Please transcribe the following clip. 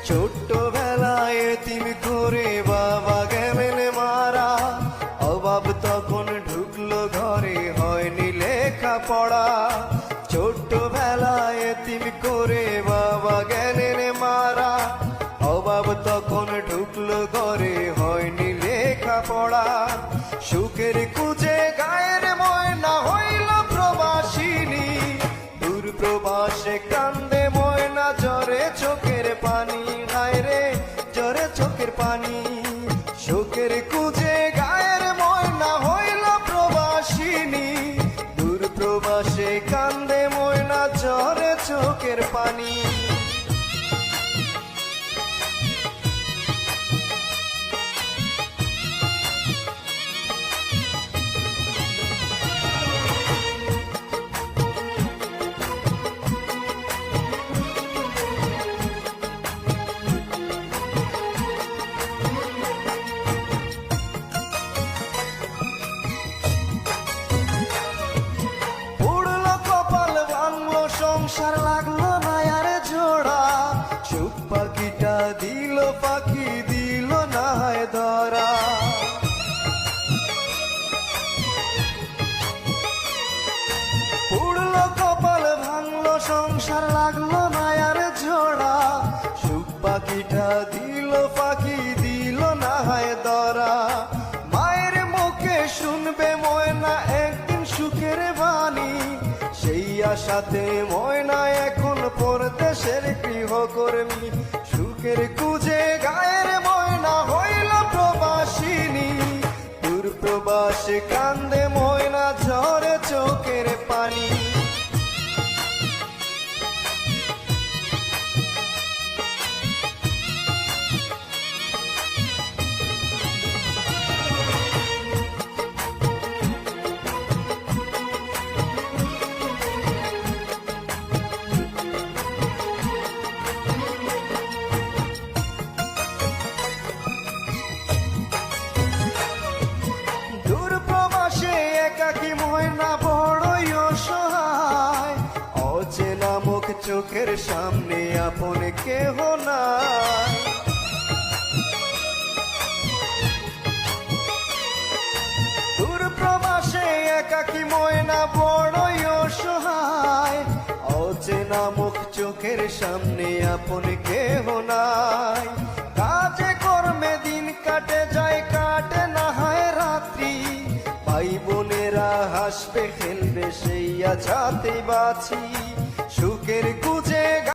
ছোট্টবেলায় এতিম করে বাবা গেলেন মারা, অভাব তখন ঢুকলো ঘরে, হয়নি লেখাপড়া। ছোট্টবেলায় এতিম করে বাবা গেলেন মারা, অভাব তখন ঢুকলো ঘরে, হয়নি লেখাপড়া। সুখের খুঁজে গায়ের ময়না হইল প্রবাসিনী, দূর প্রবাসে কান্দে ময়না, জ্বরে চোখের পানি, হায় রে জ্বরে চোখের পানি। সুখের খুঁজে গায়ের ময়না হইল প্রবাসিনী, দূর প্রবাসে কান্দে ময়না, জ্বরে চোখের পানি। সংসার লাগলো না আর জোড়া, সুখ পাখিটা দিল পাখি দিল না ধরা। পুড়লো কপাল ভাঙলো সংসার লাগলো না আর জোড়া, সুখ পাখিটা দিল পাখি দিল না ধরা। মায়ের মুখে শুনবে ময়না একদিন সুখের বাণী, সেই আশাতে ময়না এখন পরদেশের গৃহকর্মী। সুখের খুঁজে গায়ের ময়না হইল প্রবাসিনী, দূর প্রবাসে কান্দে ময়না, ঝরে চোখের পানি। একাকী ময়না বড়ই অসহায়, অচেনা মুখ চোখের সামনে আপন কেহ নাই। দূর প্রবাসে একাকী ময়না বড়ই অসহায়, অচেনা মুখ চোখের সামনে আপন কেহ নাই। কাজে কর্মে দিন কাটে যায়, কাটে না হয় রাত্রি, ভাই বোনেরা হাসবে খেলবে সেই আছাতে বাঁচি। সুখের খুঁজে